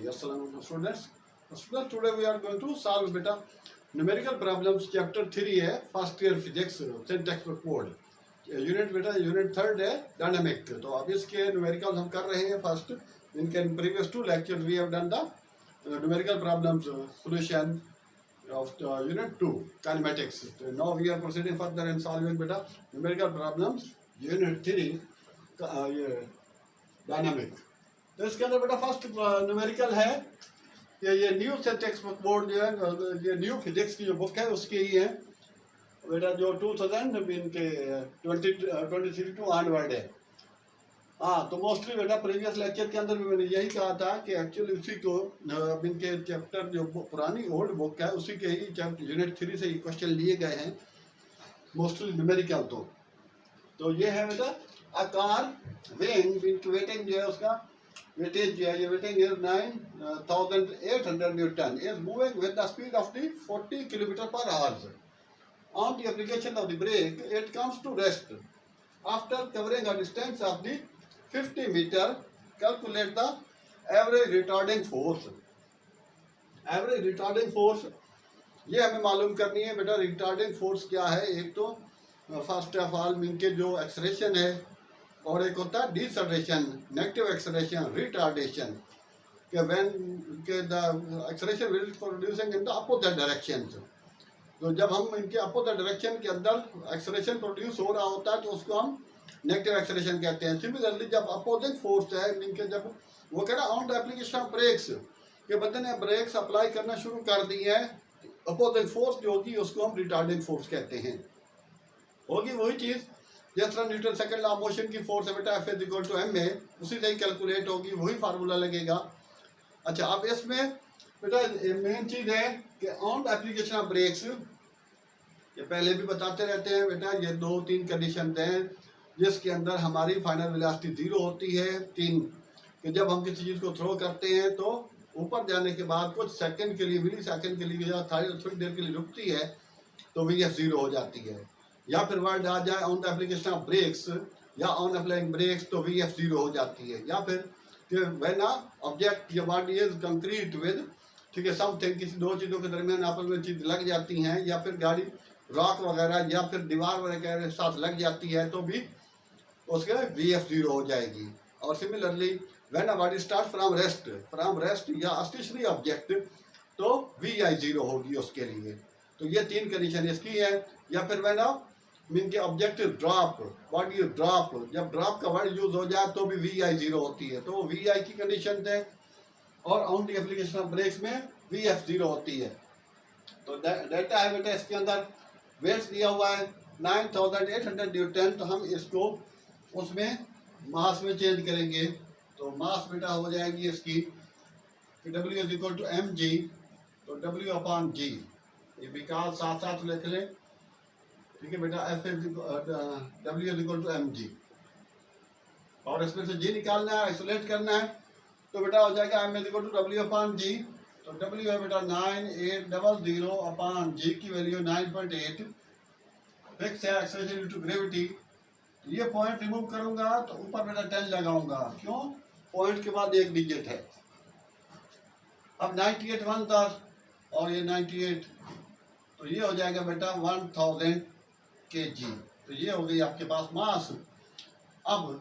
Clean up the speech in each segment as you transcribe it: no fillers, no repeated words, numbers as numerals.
Assalamualaikum students. Students, today we are going to solve beta numerical problems chapter 3 है first year physics syntax code unit बेटा unit third है dynamic. तो अब इसके numerical हम कर रहे हैं फर्स्ट। इनके previous two lecture we have done the numerical problems solution of unit 2 kinematics. Now we are proceeding further and solving beta numerical problems unit 3 dynamic. तो इसके अंदर बेटा फर्स्ट न्यूमेरिकल है ये न्यू सिंटैक्स बोर्ड जो है ये न्यू फिजिक्स की जो बुक है उसकी ही है बेटा जो 2023 टू ऑनवर्ड है। हाँ, तो मोस्टली बेटा प्रीवियस लेक्चर के अंदर भी मैंने यही कहा था कि एक्चुअली उसी को इनके चैप्टर जो पुरानी ओल्ड बुक है उसी के ही यूनिट 3 से ही क्वेश्चन लिए गए हैं मोस्टली न्यूमेरिकल। तो ये है बेटा आकार विंग वेटिंग जो है उसका वेटेज जो है ये weighting is 9800 newton is moving with the speed of the 40 kilometre per hour. On the application of the brake it comes to rest after covering a distance of the 50 metre. Calculate the average retarding force. Average retarding force ये हमें मालूम करनी है बेटा। Retarding force क्या है? एक तो फर्स्ट ऑफ ऑल इनके जो एक्सलेरेशन है और एक होता है डिसलेरेशन नेगेटिव एक्सलेरेशन रिटार्डेशन के व्हेन के the acceleration will producing in the opposite direction. तो जब हम इनके अपोजिट डायरेक्शन के अंदर एक्सलेरेशन प्रोड्यूस हो रहा होता है तो उसको हम नेगेटिव एक्सलेरेशन कहते हैं। सिमिलरली जब अपोजिट फोर्स है इनके जब वो कह रहा on the application of brakes के बंदे ने ब्रेक्स अप्लाई करना शुरू कर दी है अपोजिट फोर्स जो होगी उसको हम रिटार्डिंग फोर्स कहते हैं। होगी वही चीज़ जिस तरह न्यूटन सेकंड लॉ मोशन की फोर्स है बेटा F is equal to m है उसी से ही कैलकुलेट होगी वही फार्मूला लगेगा। अच्छा, अब इसमें बेटा मेन चीज़ है कि on the application of brakes ये पहले भी बताते रहते हैं बेटा ये 2-3 कंडीशन हैं जिसके अंदर हमारी फाइनल वेलोसिटी 0 होती है। 3 कि जब हम किसी चीज़ को थ्रो करते हैं तो ऊपर जाने के बाद कुछ सेकंड के लिए मिली सेकंड के लिए थोड़ी देर के लिए रुकती है तो Vf 0 हो जाती है। या फिर वर्ड आ जाए on the application of brakes या ऑन अप्लाइंग ब्रेक्स तो Vf 0 हो जाती है। या फिर व्हेन अ ऑब्जेक्ट या बॉडी इज कंक्रीट विद ठीक है समथिंग किसी दो चीज़ों के दरमियान आपस में चीज़ लग जाती हैं या फिर गाड़ी रॉक वगैरह या फिर दीवार वगैरह के साथ लग जाती है तो भी उसके Vf 0 हो जाएगी। और similarly when a body start from rest या स्टेशनरी ऑब्जेक्ट तो Vi 0 होगी उसके लिए। तो ये 3 कंडीशन इसकी है। या फिर व्हेन अ मीन के ऑब्जेक्ट ड्रॉप बॉडी ड्रॉप जब ड्रॉप का वर्ड यूज हो जाए तो भी Vi 0 होती है। तो Vi की कंडीशन है और on the application of brakes में Vf 0 होती है। तो डेटा है बेटा इसके अंदर वेट्स दिया हुआ है 9800 न्यूटन। तो हम इसको उसमें मास में चेंज करेंगे तो मास बेटा हो जाएगी इसकी W is equal to mg। तो W अपॉन g ये विकास साथ साथ लिख लें ठीक है बेटा। F is W is equal to mg और इसमें से g निकालना है आइसोलेट करना है तो बेटा हो जाएगा m is equal to W upon g। तो W है बेटा 9800 अपॉन g की वैल्यू 9.8 फिक्स है एक्सेलरेशन ड्यू टू ग्रेविटी। ये पॉइंट रिमूव करूंगा तो ऊपर बेटा 10 लगाऊंगा क्यों पॉइंट के बाद एक डिजिट है। अब 98 1 था और ये 98 तो ये हो जाएगा बेटा 1000 kg। तो ये हो गई आपके पास मास। अब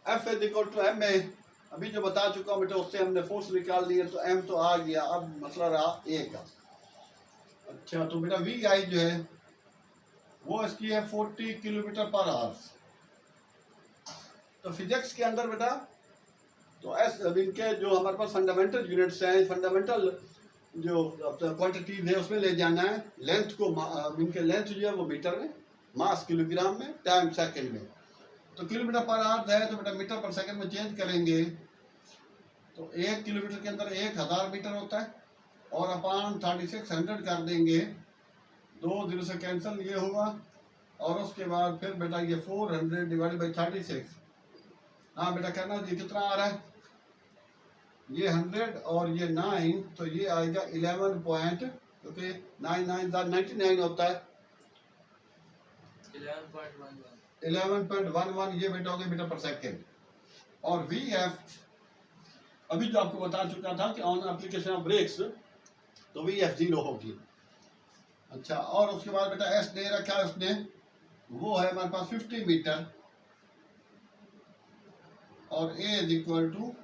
F is equal to m है अभी जो बता चुका हूँ बेटा उससे हमने फोर्स निकाल लिया तो m तो आ गया। अब मसला रहा a का। अच्छा, तो बेटा Vi जो है वो इसकी है 40 किलोमीटर पर आवर। तो फिजिक्स के अंदर बेटा तो इनके जो हमारे पास फंडामेंटल यूनिट्स हैं फंडामेंटल जो क्वांटिटीज है उसमें ले जाना है लेंथ को। इनके लेंथ जो है वो मीटर में मास किलोग्राम में टाइम सेकंड में। तो किलोमीटर पर आवर है तो बेटा मीटर पर सेकंड में चेंज करेंगे तो 1 किलोमीटर के अंदर 1000 मीटर होता है और अपॉन 3600 कर देंगे 2 0 से कैंसिल ये हुआ और उसके बाद फिर बेटा ये 400 डिवाइड बाई 36। हाँ बेटा करना जी कितना आ रहा है ये 100 और ये 9 तो ये आएगा 11 पॉइंट क्योंकि 99 होता है 11.11 ये बेटा हो गया मीटर पर सेकेंड। और Vf अभी जो आपको बता चुका था कि ऑन एप्लीकेशन ऑफ ब्रेक्स तो VF 0 होगी। अच्छा, और उसके बाद बेटा S दे रखा है उसने, वो है हमारे पास 50 मीटर और A is equal to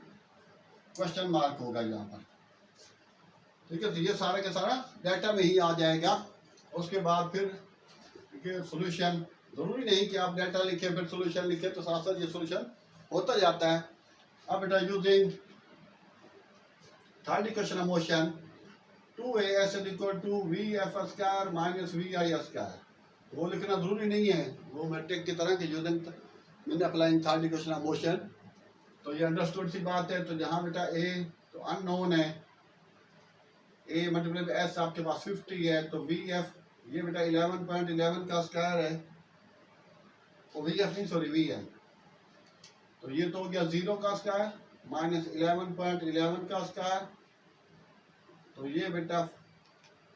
question mark होगा यहाँ पर। ठीक है, तो ये सारा का सारा डाटा में ही आ जाएगा। उसके बाद फिर सॉल्यूशन, जरूरी नहीं कि आप डाटा लिखे फिर सॉल्यूशन लिखे, तो साथ साथ ये सॉल्यूशन होता जाता है। अब बेटा using third equation of motion 2AS is equal to VF square minus VI square, वो लिखना जरूरी नहीं है, वो मैट्रिक की तरह के यूजिंग मैंने applying third equation of motion, तो ये अंडरस्टूड सी बात है। तो जहाँ बेटा A तो अननोन है, A मल्टीप्लाई बाय S आपके पास 50 है, तो VF ये बेटा 11.11 का स्क्वायर है, तो VF नहीं सॉरी VI, तो ये तो हो गया 0 का स्क्वायर माइनस 11.11 का स्क्वायर, तो ये बेटा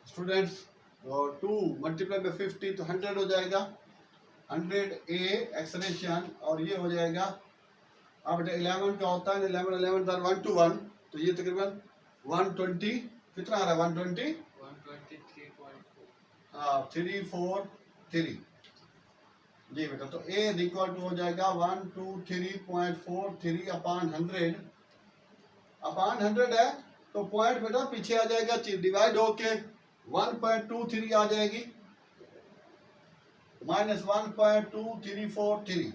स्टूडेंट्स 2 मल्टीप्लाई बाय 50 तो 100 हो जाएगा, 100 A एक्सलेशन, और ये हो जाएगा अब बेटा 11 का होता है 11 दर 1 to 1, तो ये तकरीबन 120 कितना आ रहा है 120 343 जी बेटा। तो A इक्वल टू हो जाएगा 123.43 अपान 100 है, तो पॉइंट बेटा पीछे आ जाएगा, डिवाइड होके 1.23 आ जाएगी माइनस 1.2343,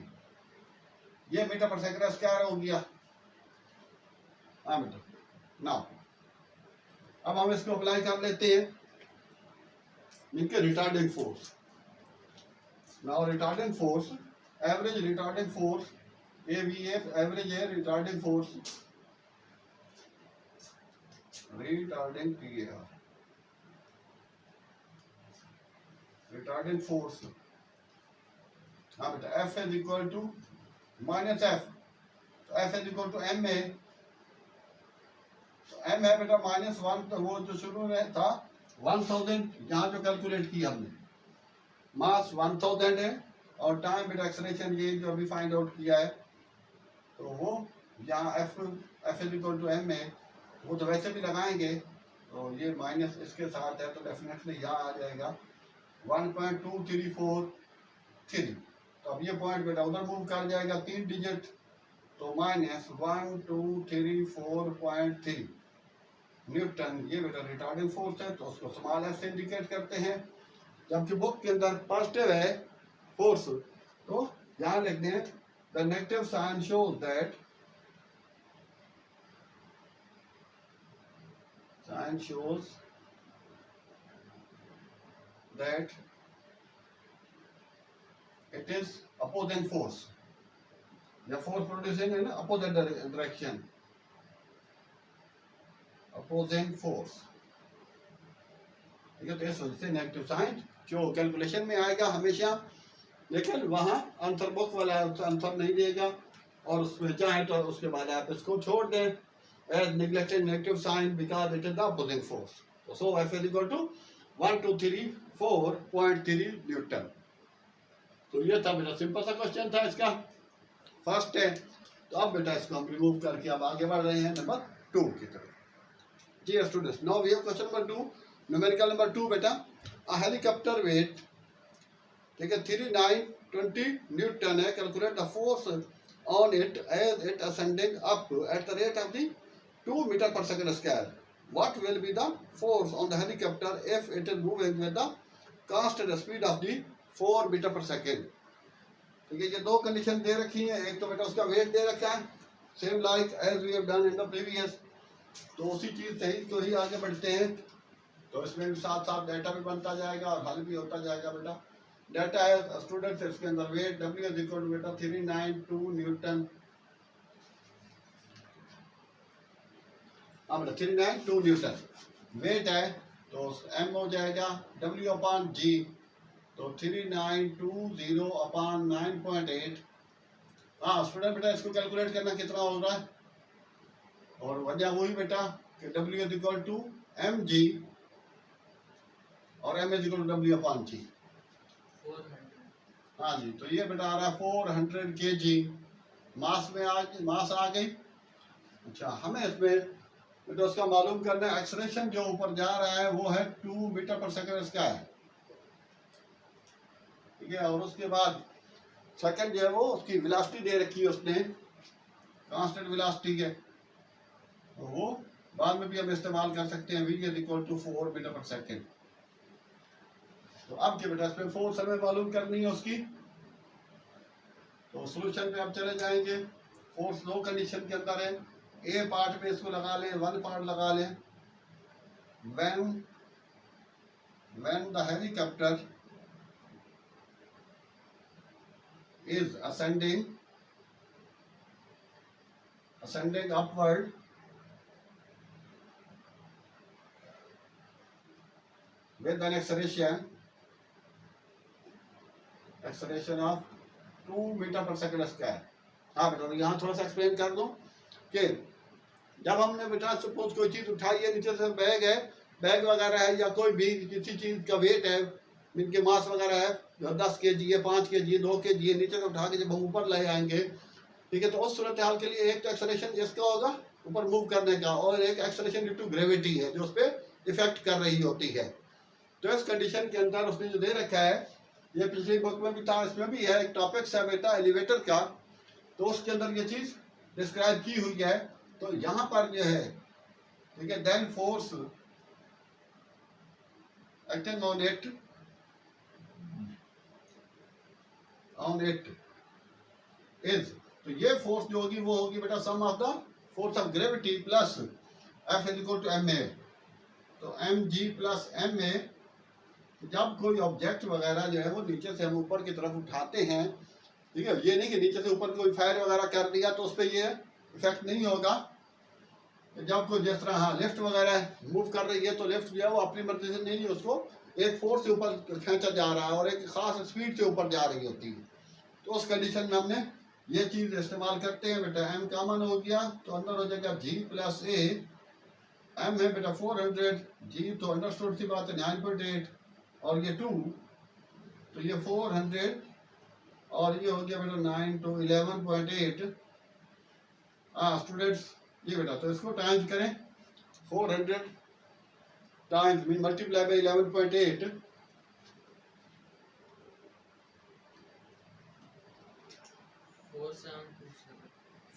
ये मीटर पर सेकंड स्क्वायर हो गया। हाँ बेटा, नाउ अब हम इसको अप्लाई कर लेते हैं इनके retarding force. Now retarding force, average retarding force AVF, average है retarding force, retarding PAR, retarding force. हाँ बेटा F is equal to minus F, तो F is equal to M है, तो M है बेटा -1, तो वो जो शुरू में था 1000, यहाँ जो कैलकुलेट किया हमने मास 1000 है, और टाइम बेटा एक्सलेशन ये जो अभी फाइंड आउट किया है, तो वो यहाँ F is equal to M है, वो तो वैसे भी लगाएंगे, तो ये माइनस इसके साथ है, तो डेफिनेटली यहाँ आ जाएगा 1.2343, तो अब ये पॉइंट बेटा उधर मूव कर जाएगा 3 डिजिट, तो -1234.3 न्यूटन, ये बेटा रिटार्डिंग फोर्स है, तो उसको स्मॉल एफ से इंडिकेट करते हैं। जबकि बुक के अंदर पॉजिटिव है फोर्स, तो यहाँ लिखते हैं the negative sign shows that it is opposing force, the force producing in opposite direction, opposing force, ठीक है। तो इस वजह से नेगेटिव साइन जो कैलकुलेशन में आएगा हमेशा, लेकिन वहाँ आंसर बुक वाला आंसर नहीं देगा, और उसमें चाहे तो उसके बाद आप इसको छोड़ दें as neglected negative sign because it is the opposing force. So F is equal to 1234.3 newton. तो ये था बेटा सिंपल सा क्वेश्चन था इसका, फर्स्ट है। तो अब बेटा इसको हम रिमूव करके अब आगे बढ़ रहे हैं नंबर 2 की तरफ। जी students, now we have question number 2, numerical number 2 बेटा। अ हेलीकॉप्टर वेट, ठीक है, 3920 न्यूटन है, calculate the force on it as it ascending up at the rate of the 2 metre per second square. What will be the force on the helicopter if it is moving with the constant speed of the 4 metre per second. ठीक है, ये दो condition दे रखी है, एक तो बेटा उसका वेट दे रखा है same like as we have done in the previous, तो उसी चीज से ही तो ही आगे बढ़ते हैं। तो इसमें भी साथ साथ डाटा भी बनता जाएगा और हल भी होता जाएगा बेटा। डाटा है स्टूडेंट्स, इसके अंदर weight W is equal to बेटा 392 न्यूटन, हाँ बेटा 392 न्यूटन वेट है, तो M हो जाएगा W अपॉन G, तो 3920 अपॉन 9.8। हाँ स्टूडेंट बेटा इसको कैलकुलेट करना कितना हो रहा है, और वजह वही बेटा कि W is equal to mg और m is equal to W upon G। हाँ जी, तो ये बेटा आ रहा है 400 kg, मास में मास आ गई, अच्छा, हमें इसमें तो उसका मालूम करना है। एक्सलेरेशन जो ऊपर जा रहा है वो है 2 मीटर पर सेकंड स्क्वायर, ठीक है। और उसके बाद सेकंड जो है वो उसकी वेलोसिटी दे रखी है उसने, कांस्टेंट वेलोसिटी है, तो वो बाद में भी हम इस्तेमाल कर सकते हैं। v is equal to 4 metre per second. तो अब क्या बेटा, इसमें फोर्स हमें मालूम करनी है उसकी। तो सॉल्यूशन में अब चले जाएंगे। फोर्स दो कंडीशन के अंदर है। ए पार्ट में इसको लगा लें, वन पार्ट लगा लें। when the helicopter is ascending upward with an acceleration of 2 metre per second square. हाँ बेटा, यहाँ थोड़ा सा एक्सप्लेन कर दूं कि जब हमने बेटा सपोज कोई चीज उठाई है, नीचे से बैग है, बैग वगैरह है, या कोई भी किसी चीज का वेट है, इनके मास वगैरह है, 10 kg है, 5 kg है, 2 kg है, नीचे से उठा के जब हम ऊपर ले आएंगे, ठीक है, तो उस सूरत हाल के लिए एक तो एक्सेलरेशन जिसका होगा ऊपर मूव करने का, और एक एक्सेलरेशन ड्यू टू ग्रेविटी है जो उस पर इफेक्ट कर रही होती है। तो इस कंडीशन के अंदर उसने जो दे रखा है, ये पिछली बुक में भी था, इसमें भी है, एक टॉपिक्स है बेटा एलिवेटर का, तो उसके अंदर ये चीज डिस्क्राइब की हुई है। तो यहाँ पर जो है, ठीक है, then force acting on it is, तो ये फोर्स जो होगी वो होगी बेटा sum of the force of gravity plus F is equal to M A. तो M G plus M A, जब कोई ऑब्जेक्ट वगैरह जो है वो नीचे से हम ऊपर की तरफ उठाते हैं, ठीक है, ये नहीं कि नीचे से ऊपर कोई फायर वगैरह कर दिया तो उस पर ये इफेक्ट नहीं होगा। जब कोई जिस तरह हाँ लिफ्ट वगैरह मूव कर रही है, तो लिफ्ट जो है वो अपनी मर्जी से नहीं, उसको एक फोर्स से ऊपर खींचा जा रहा है और एक खास स्पीड से ऊपर जा रही होती है। तो उस कंडीशन में हमने ये चीज इस्तेमाल करते हैं बेटा। एम कॉमन हो गया तो अंदर हो जाएगा जी प्लस ए, एम है बेटा 400, जी तो अंडरस्टूड सी बात है 9.8, और ये 2, तो ये 400, और ये हो गया बेटा 9 to 11.8। हाँ स्टूडेंट्स, ये बेटा तो इसको टाइम्स करें, 400 times mean multiply by 11.8,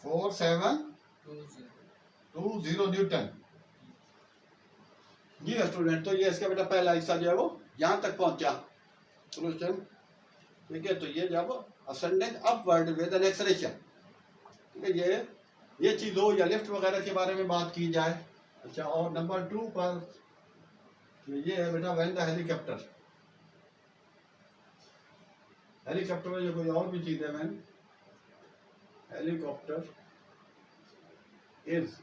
4720 newton. जी स्टूडेंट, तो ये इसका बेटा पहला हिस्सा जो है वो यहाँ तक पहुंचा सोल्यूशन, ठीक है। तो ये जब ascending upward with an acceleration, ठीक है, ये चीज हो या लिफ्ट वगैरह के बारे में बात की जाए। अच्छा, और नंबर 2 पर ये है बेटा व्हेन द हेलीकॉप्टर में जो कोई और भी चीज है, when helicopter is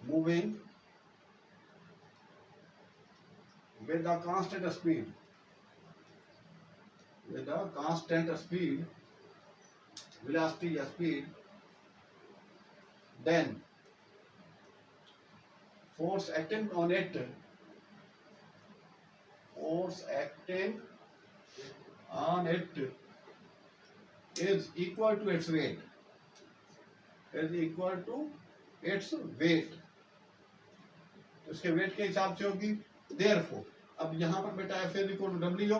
moving with a constant speed, velocity or speed, then force acting on it is equal to its weight, इसके वेट के हिसाब से होगी। Therefore, अब यहाँ पर बेटा F is equal to W,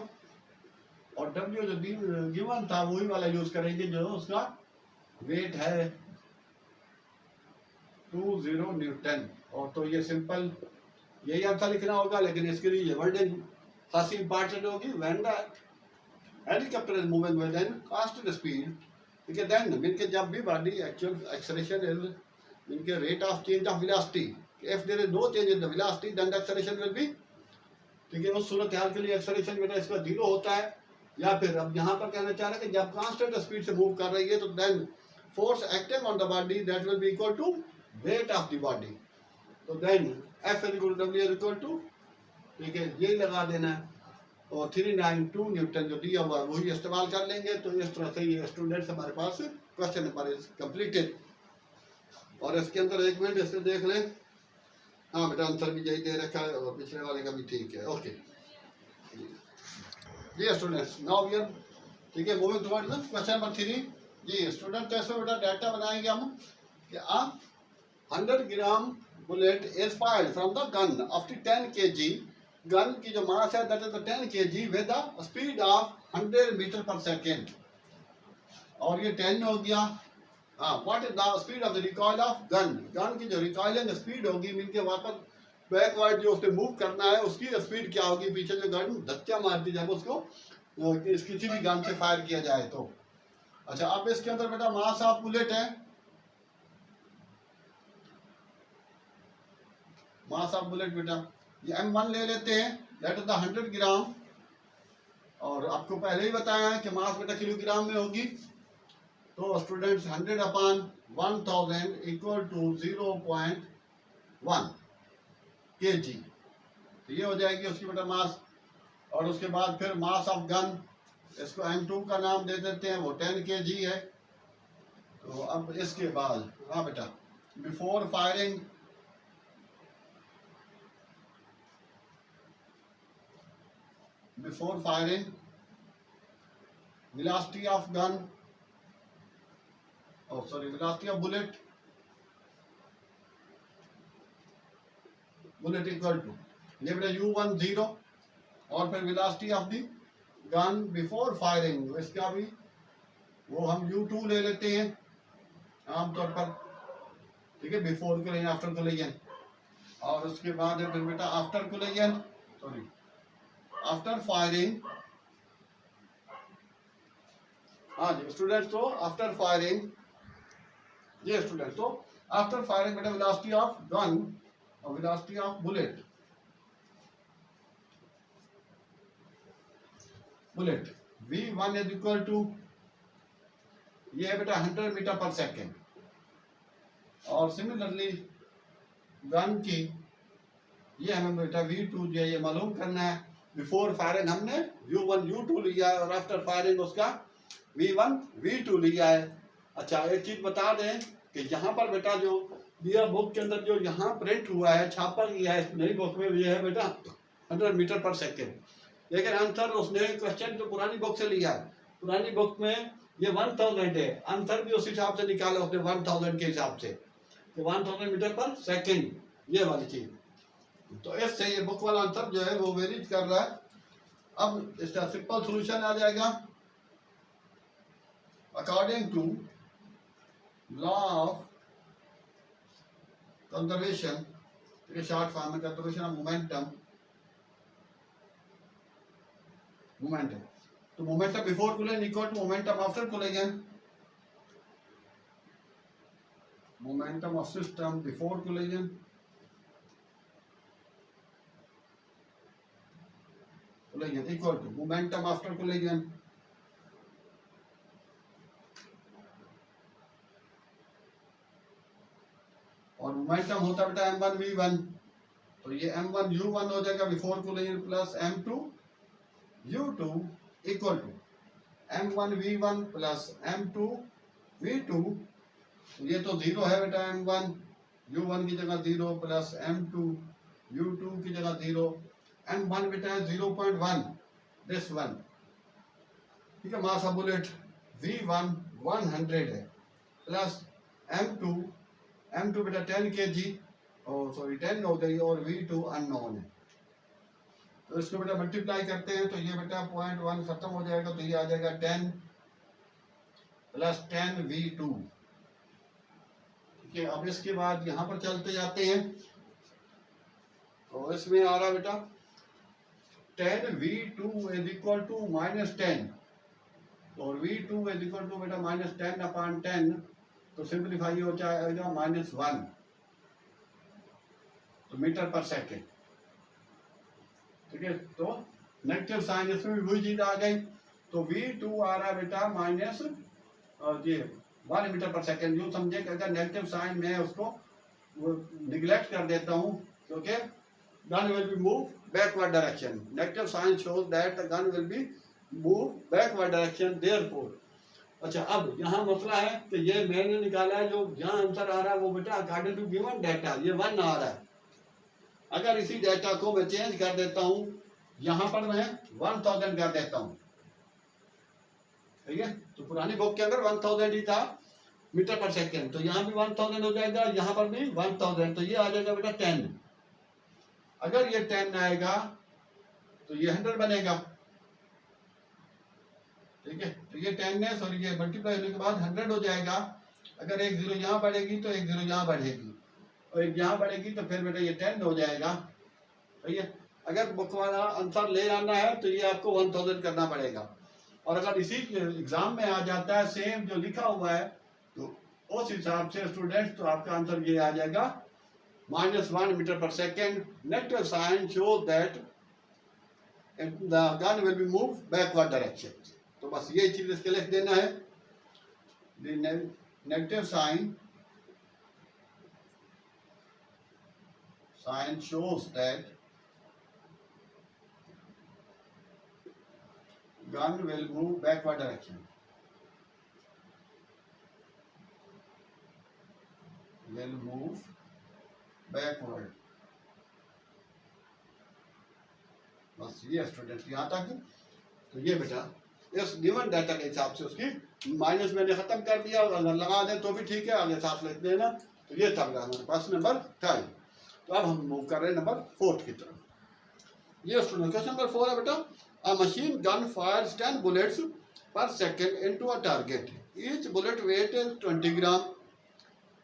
और डब्ल्यू जो गिवन था वही वाला यूज करेंगे जो उसका वेट है 20 न्यूटन। और तो ये सिंपल यही आंसर लिखना होगा, लेकिन इसके लिए ये वर्डिंग खासी इंपॉर्टेंट होगी। When the helicopter is moving with an constant speed, ठीक है, देन मीन के जब भी body actual acceleration is mean के rate of change of velocity, if there is no change in the velocity then the acceleration will be, ठीक है, उस सूरत हाल के लिए एक्सेलरेशन बेटा इसका 0 होता है। या फिर अब यहाँ पर कहना चाह रहे हैं कि जब कांस्टेंट स्पीड से मूव कर रही है तो then force acting on the body that will be equal to weight of the body. तो then F is equal to W is equal to, ठीक है, यही लगा देना है, और 392 न्यूटन जो दिया हुआ वही इस्तेमाल कर लेंगे। तो इस तरह से ये स्टूडेंट्स हमारे पास क्वेश्चन नंबर इज कंप्लीटेड। और इसके अंदर एक मिनट इससे देख लें, हाँ बेटा आंसर भी यही दे रखा है और पिछले वाले का भी ठीक है। ओके जी स्टूडेंट्स, नाउ वी आर, ठीक है, मूविंग टुवर्ड्स क्वेश्चन नंबर 3। जी स्टूडेंट, तो इसमें बेटा डाटा बनाएंगे हम कि 100 gram bullet is fired from the gun of the 10 kg। Gun की जो मास है that is the 10 kg with the speed of 100 metre per second. और ये 10 हो गया। हाँ, what is the speed of the recoil of gun. Gun की जो रिकॉइलिंग स्पीड होगी, मीन के वापस बैकवर्ड जो उसने मूव करना है उसकी स्पीड क्या होगी, पीछे जो गन धक्का मारती जब उसको किसी भी गन से फायर किया जाए तो। अच्छा, अब इसके अंदर बेटा मास ऑफ बुलेट है, मास ऑफ बुलेट बेटा ये m1 ले लेते हैं, दैट इज द 100 ग्राम। और आपको पहले ही बताया है कि मास बेटा किलोग्राम में होगी। तो स्टूडेंट्स 100 अपॉन 1000 इक्वल टू 0.1 kg, तो ये हो जाएगी उसकी बेटा मास। और उसके बाद फिर मास ऑफ गन, इसको M2 का नाम दे देते हैं, वो 10 kg है। तो अब इसके बाद हाँ बेटा, before firing velocity of gun, velocity of bullet equal to ये बेटा U1 0, और फिर velocity of the gun before firing, इसका भी वो हम U2 ले लेते हैं आमतौर पर, ठीक है, बिफोर को लें आफ्टर को लें। और उसके बाद फिर बेटा आफ्टर को लें, आफ्टर फायरिंग। हाँ जी स्टूडेंट्स, तो आफ्टर फायरिंग, ये स्टूडेंट तो आफ्टर फायरिंग बेटा वेलोसिटी ऑफ गन और velocity of bullet V1 is equal to ये है बेटा 100 मीटर पर सेकेंड। और सिमिलरली गन की ये हमें बेटा V2 जो है ये मालूम करना है। बिफोर फायरिंग हमने U1 U2 लिया है और आफ्टर फायरिंग उसका V1 V2 लिया है। अच्छा, एक चीज बता दें कि यहाँ पर बेटा जो दिया बुक के अंदर जो यहाँ प्रिंट हुआ है, छापा गया है नई बुक में, ये है बेटा 100 मीटर पर सेकेंड। लेकिन आंसर उसने क्वेश्चन जो पुरानी बुक से लिया है, पुरानी बुक में ये 1000 है, आंसर भी उस हिसाब से निकाला उसने 1000 के हिसाब से, तो 1000 मीटर पर सेकेंड, ये वाली चीज। तो इससे ये बुक वाला आंसर जो है वो वेरीज कर रहा है। अब इसका सिंपल सॉल्यूशन आ जाएगा, according to law of conservation, short form में कंजर्वेशन ऑफ मोमेंटम, तो momentum before collision equal to momentum after collision, momentum of system before collision equal to momentum after collision. और मोमेंटम होता है बेटा m1 v1, तो ये m1 u1 हो जाएगा before collision plus m2 u2 equal to m1 v1 plus m2 v2। ये तो 0 है बेटा, m1 u1 की जगह 0 प्लस m2 u2 की जगह 0, m1 बेटा है 0.1, दिस वन, ठीक है। मास ऑफ बुलेट v1 100 है प्लस m2 बेटा 10 kg, और सॉरी 10 हो गई, और v2 अननोन है। तो इसको बेटा मल्टीप्लाई करते हैं तो ये बेटा 0.1 खत्म हो जाएगा, तो ये आ जाएगा 10 प्लस 10 v2, ठीक है। अब इसके बाद यहाँ पर चलते जाते हैं, तो इसमें आ रहा बेटा 10 v2 इज इक्वल टू -10, और v2 इज इक्वल टू बेटा -10 अपॉन 10, तो सिंप्लीफाई हो जाएगा -1 तो मीटर पर सेकेंड, ठीक है। तो नेगेटिव साइन इसमें भी वही चीज आ गई, तो v2 आ रहा है बेटा माइनस ये 1 मीटर पर सेकेंड। यूँ समझे कि अगर नेगेटिव साइन मैं उसको वो निगलेक्ट कर देता हूँ, क्योंकि gun will be move backward direction, negative sign shows that the gun will be move backward direction, therefore. अच्छा, अब यहाँ मसला है कि ये मैंने निकाला है, जो यहाँ आंसर आ रहा है वो बेटा अकॉर्डिंग टू गिवन डाटा ये 1 आ रहा है। अगर इसी डाटा को मैं चेंज कर देता हूँ, यहाँ पर मैं 1000 कर देता हूँ, ठीक है। तो पुरानी बुक के अंदर 1000 ही था, मीटर पर सेकेंड, तो यहाँ भी 1000 हो जाएगा, यहाँ पर भी 1000, तो ये आ जाएगा बेटा 10। अगर ये 10 आएगा तो ये 100 बनेगा, ठीक है। तो ये 10 है, सॉरी ये मल्टीप्लाई होने के बाद 100 हो जाएगा। अगर एक जीरो यहाँ बढ़ेगी तो एक जीरो यहाँ बढ़ेगी, और एक यहाँ बढ़ेगी तो फिर बेटा ये 10 हो जाएगा, ठीक है। अगर बुक वाला आंसर ले आना है तो ये आपको 1000 करना पड़ेगा। और अगर इसी एग्जाम में आ जाता है सेम जो लिखा हुआ है, तो उस हिसाब से स्टूडेंट्स तो आपका आंसर ये आ जाएगा -1 metre per second. Negative sign show that the gun will be move backward direction. तो बस ये चीज इसके लिख देना है, negative sign shows that gun will move backward direction, will move backward। बस ये स्टूडेंट यहाँ तक। तो ये बेटा इस गिवन डाटा के हिसाब से उसकी माइनस मैंने खत्म कर दिया, अगर लगा दें तो भी ठीक है, आगे साथ लिख देना। तो ये था हमारे पास नंबर 5। तो अब हम मूव कर रहे हैं नंबर 4 की तरफ। ये स्टूडेंट क्वेश्चन नंबर 4 है बेटा, a machine gun fires 10 bullets per second into a target, each bullet weight is 20 gram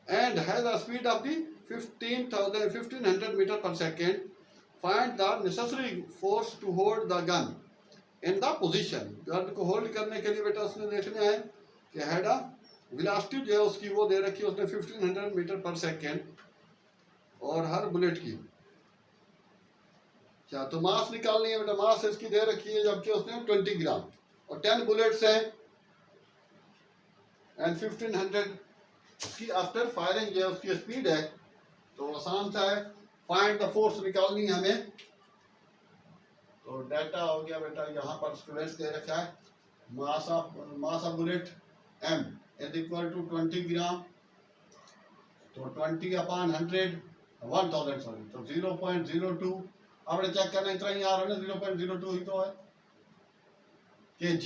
and has a speed of the 1500 meter per second. Find the necessary force to hold the gun in the position। Gun को hold करने के लिए बेटा उसने देखना है कि head velocity जो है उसकी वो दे रखी है उसने 1500 मीटर पर सेकेंड, और हर बुलेट की क्या तो मास निकालनी है बेटा। मास इसकी दे रखी है जबकि उसने 20 ग्राम और 10 बुलेट्स हैं एंड 1500 की आफ्टर फायरिंग जो है उसकी स्पीड है। तो आसान सा है, फाइंड द फोर्स निकालनी है हमें। तो डाटा हो गया बेटा, यहाँ पर स्टूडेंट्स दे रखा है mass of bullet m is equal to 20 gram, तो 20 अपॉन 100 1000 सॉरी, तो 0.02। आपने चेक करना इतना ही आ रहा है ना, 0.02 ही तो है kg।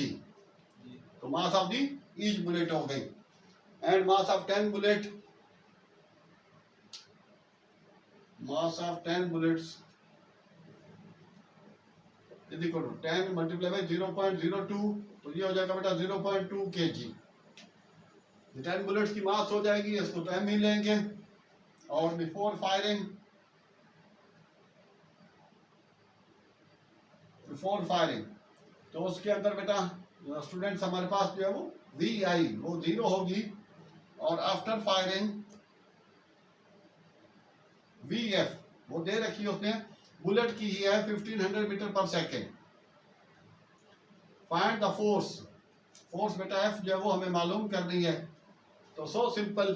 तो mass of the each bullet हो गई, and mass of 10 bullet, mass of 10 bullets is equal to 10 multiplied by 0.02, तो ये हो जाएगा बेटा 0.2 kg। 10 बुलेट्स की मास हो जाएगी, इसको तो m ही लेंगे। और बिफोर फायरिंग तो उसके अंदर बेटा स्टूडेंट्स हमारे पास जो है वो VI वो 0 होगी, और आफ्टर फायरिंग VF वो दे रखी है उसने, बुलेट की ही है 1500 metre per second. Find the force, force बेटा F जो है वो हमें मालूम करनी है। तो सो सिंपल,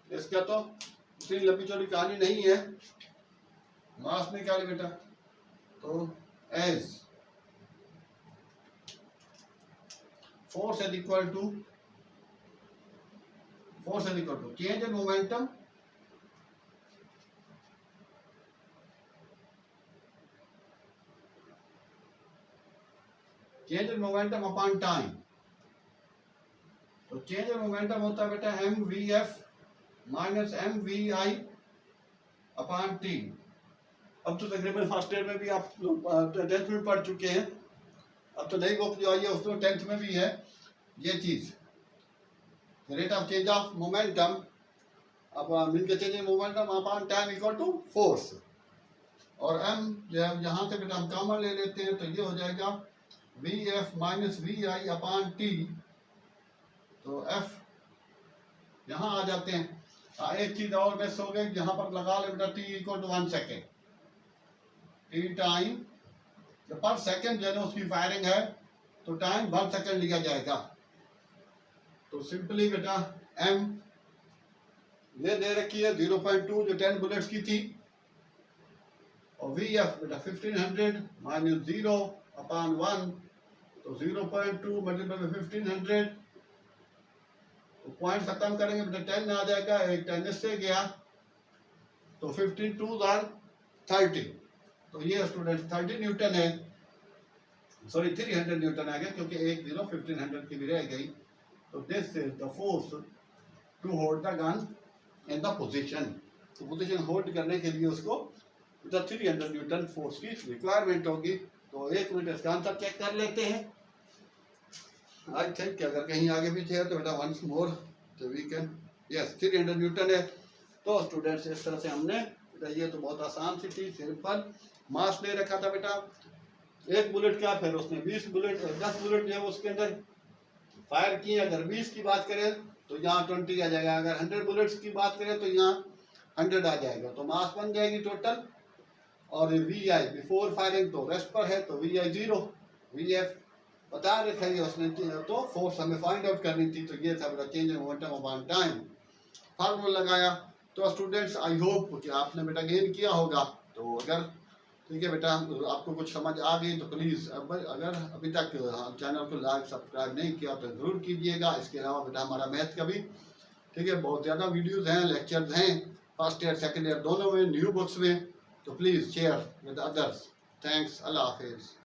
इसका तो इतनी लंबी चौड़ी कहानी नहीं है। मास निकाले बेटा, तो as force is equal to change in momentum upon time। तो चेंज इन मोमेंटम होता है बेटा mvf minus mvi upon t। अब तो तकरीबन फर्स्ट ईयर में भी आप 10th में पढ़ चुके हैं, अब तो नई बुक जो आई है उसमें 10th में भी है ये चीज, rate of change of momentum अब मिलकर change in momentum upon time equal to force. और m यहाँ से बेटा हम कॉमन ले लेते हैं, तो ये हो जाएगा vf minus vi upon t। तो f यहाँ आ जाते हैं। एक चीज और मिस हो गई, यहाँ पर लगा ले बेटा t equal to 1 second, t time per second जो है उसकी फायरिंग है, तो टाइम 1 सेकेंड लिया जाएगा। तो सिंपली बेटा m ये दे रखी है 0.2 जो 10 बुलेट्स की थी, और vf बेटा 1500 माइनस 0 अपॉन 1, तो 0.2 मल्टीप्लाई बाय 1500। तो पॉइंट खत्म करेंगे बेटा 10 आ जाएगा, एक 10 से गया, तो 15 2 आर 30। तो ये स्टूडेंट 30 न्यूटन है, सॉरी 300 न्यूटन आ गया क्योंकि एक 0 1500 की भी रह गई। तो this is the force to hold the gun in the position. तो पोजीशन होल्ड करने के लिए उसको 300 न्यूटन फोर्स की रिक्वायरमेंट होगी। तो 1 मिनट इसका आंसर चेक कर लेते हैं। आई थिंक अगर कहीं आगे पीछे है तो बेटा वंस मोर तो वी कैन, यस 300 न्यूटन है। तो स्टूडेंट्स इस तरह से हमने बेटा, ये तो बहुत आसान सी थी, सिंपल मास ले रखा था बेटा 1 बुलेट का, फिर उसने 20 बुलेट 10 बुलेट जो है उसके अंदर फायर किए। अगर 20 की बात करें तो यहाँ 20 आ जाएगा, अगर 100 बुलेट्स की बात करें तो यहाँ 100 आ जाएगा। तो मास बन जाएगी टोटल। और वी आई बिफोर फायरिंग तो रेस्ट पर है, तो वी आई 0, वी एफ बता रखा है उसने। तो फोर्स हमें फाइंड आउट करनी थी, तो ये था बेटा change in momentum upon time, formula लगाया। तो स्टूडेंट्स आई होप कि आपने बेटा गेन किया होगा। तो अगर ठीक है बेटा आपको कुछ समझ आ गई तो प्लीज़ अगर अभी तक चैनल को लाइक सब्सक्राइब नहीं किया तो ज़रूर कीजिएगा। इसके अलावा बेटा हमारा मैथ का भी ठीक है बहुत ज़्यादा वीडियोज़ हैं, लेक्चर्स हैं, फर्स्ट ईयर सेकेंड ईयर दोनों में, न्यू बुक्स में। तो please share with others. Thanks, अल्लाह हाफिज़।